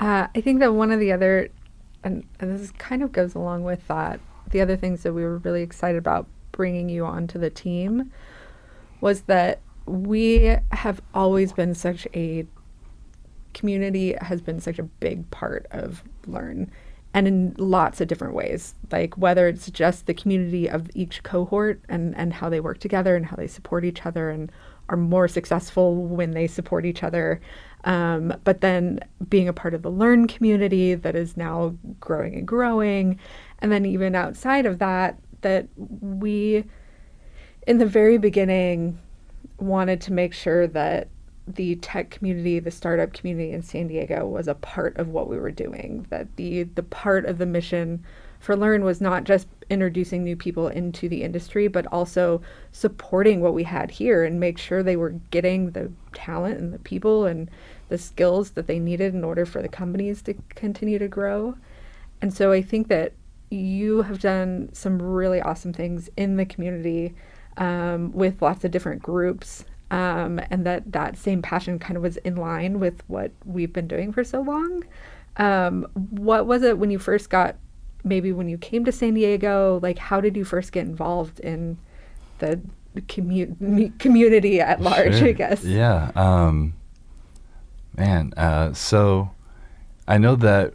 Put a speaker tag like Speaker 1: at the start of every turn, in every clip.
Speaker 1: I think that one of the other, and this kind of goes along with that, the other things that we were really excited about bringing you onto the team was that we have always been such a community has been such a big part of Learn, and in lots of different ways, like whether it's just the community of each cohort and how they work together and how they support each other and are more successful when they support each other. But then being a part of the Learn community that is now growing and growing. And then even outside of that, that we, in the very beginning, wanted to make sure that the tech community, the startup community in San Diego was a part of what we were doing, that the part of the mission for Learn was not just introducing new people into the industry, but also supporting what we had here and make sure they were getting the talent and the people and the skills that they needed in order for the companies to continue to grow. And so I think that you have done some really awesome things in the community with lots of different groups. And that same passion kind of was in line with what we've been doing for so long. What was it when you first got, maybe when you came to San Diego, like how did you first get involved in the community at large,
Speaker 2: Sure.
Speaker 1: I guess?
Speaker 2: Yeah. So I know that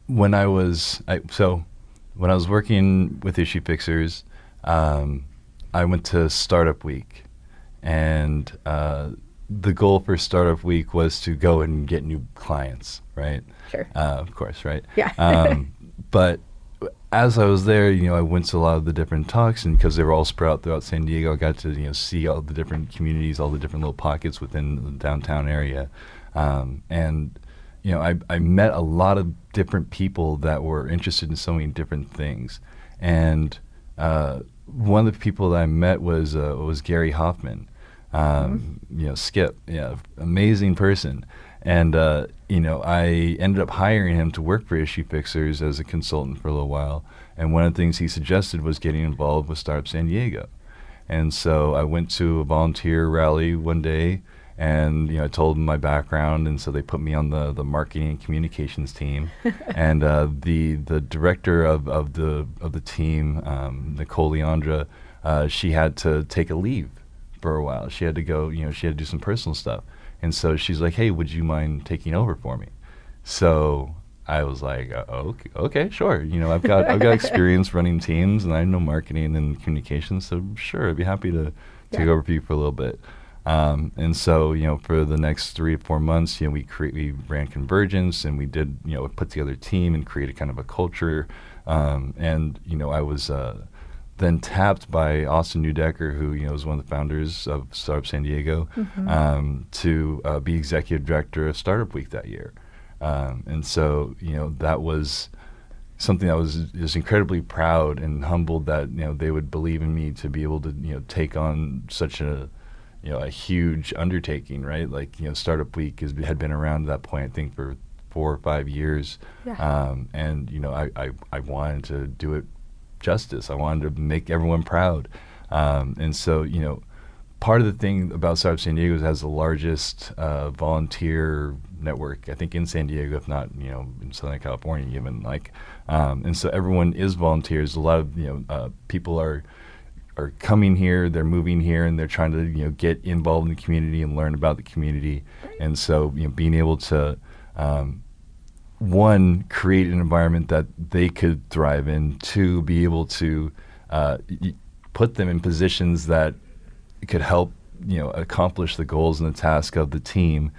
Speaker 2: when I was working with Issue Fixers, I went to Startup Week, and the goal for Startup Week was to go and get new clients, right?
Speaker 1: Sure.
Speaker 2: Of course, right?
Speaker 1: Yeah.
Speaker 2: But as I was there, I went to a lot of the different talks, and because they were all spread out throughout San Diego, I got to see all the different communities, all the different little pockets within the downtown area, and I met a lot of different people that were interested in so many different things, and one of the people that I met was Gary Hoffman, Skip, yeah, amazing person. And, I ended up hiring him to work for Issue Fixers as a consultant for a little while. And one of the things he suggested was getting involved with Startup San Diego. And so I went to a volunteer rally one day, and, I told them my background. And so they put me on the marketing and communications team. And the director of the team, Nicole Leandra, she had to take a leave for a while. She had to go, she had to do some personal stuff. And so she's like, "Hey, would you mind taking over for me?" So I was like, okay, sure. I've got experience running teams, and I know marketing and communications, so sure, I'd be happy to take over for you for a little bit. And so, for the next 3 to 4 months, we ran Convergence, and we did, put together a team and created kind of a culture. And I was then tapped by Austin Newdecker, who was one of the founders of Startup San Diego, to be executive director of Startup Week that year. And so that was something I was just incredibly proud and humbled that they would believe in me to be able to take on such a huge undertaking, right? Like Startup Week had been around at that point, I think, for 4 or 5 years.
Speaker 1: Yeah.
Speaker 2: And I wanted to do it justice. I wanted to make everyone proud. And so, part of the thing about Startup San Diego is it has the largest volunteer network, I think, in San Diego, if not, in Southern California even. And so everyone is volunteers. A lot of, people are coming here, they're moving here, and they're trying to, get involved in the community and learn about the community. And so, being able to, one, create an environment that they could thrive in, two, be able to put them in positions that could help accomplish the goals and the task of the team,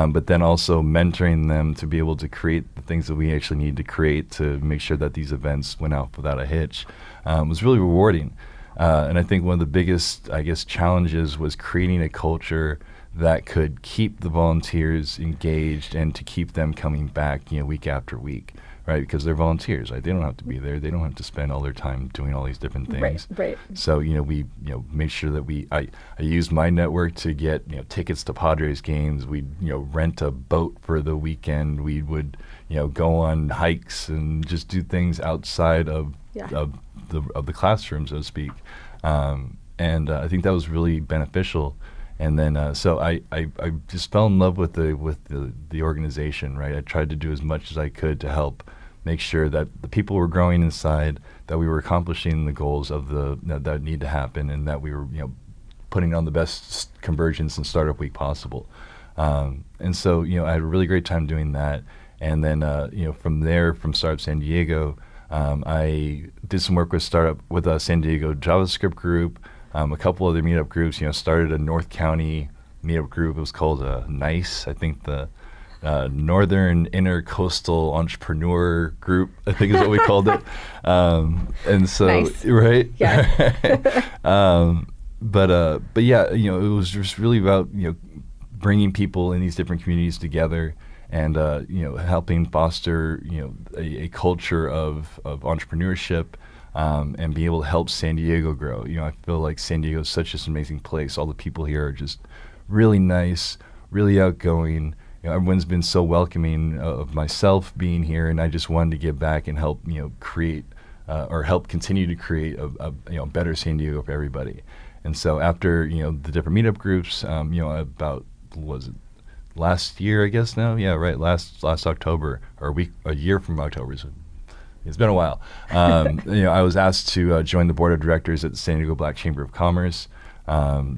Speaker 2: but then also mentoring them to be able to create the things that we actually need to create to make sure that these events went out without a hitch, was really rewarding. And I think one of the biggest, challenges was creating a culture that could keep the volunteers engaged and to keep them coming back, week after week, right? Because they're volunteers, right? They don't have to be there. They don't have to spend all their time doing all these different things.
Speaker 1: Right.
Speaker 2: So, we, made sure that I used my network to get, tickets to Padres games. We'd, rent a boat for the weekend. We would, go on hikes and just do things outside of the classroom, so to speak. And I think that was really beneficial. And then so I just fell in love with the organization, right? I tried to do as much as I could to help make sure that the people were growing inside, that we were accomplishing the goals of that need to happen, and that we were putting on the best convergence and startup week possible. And so I had a really great time doing that. And then from there, from Startup San Diego, I did some work with San Diego JavaScript group, a couple other meetup groups. Started a North County meetup group. It was called NICE. I think the Northern Intercoastal Entrepreneur Group, I think is what we called it. And so,
Speaker 1: nice.
Speaker 2: Right?
Speaker 1: Yeah.
Speaker 2: But yeah, it was just really about bringing people in these different communities together, and helping foster a culture of entrepreneurship, and be able to help San Diego grow. I feel like San Diego is such an amazing place. All the people here are just really nice, really outgoing. Everyone's been so welcoming of myself being here, and I just wanted to give back and help create or help continue to create a better San Diego for everybody. And so after the different meetup groups, about was it last year, I guess now? Yeah, right. Last October, or a year from October. So it's been a while. I was asked to join the board of directors at the San Diego Black Chamber of Commerce.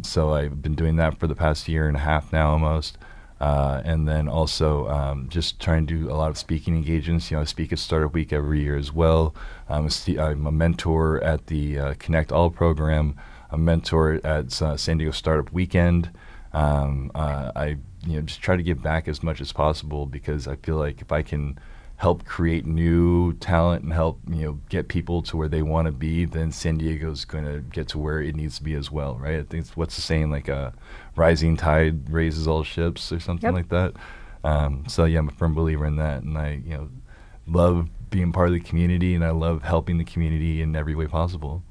Speaker 2: So I've been doing that for the past year and a half now, almost. And then also just trying to do a lot of speaking engagements. I speak at Startup Week every year as well. I'm a mentor at the Connect All program. I'm a mentor at San Diego Startup Weekend. I just try to give back as much as possible, because I feel like if I can help create new talent and help get people to where they want to be, then San Diego's going to get to where it needs to be as well, right? I think what's the saying, like a rising tide raises all ships, or something like that. So yeah, I'm a firm believer in that, and I love being part of the community, and I love helping the community in every way possible.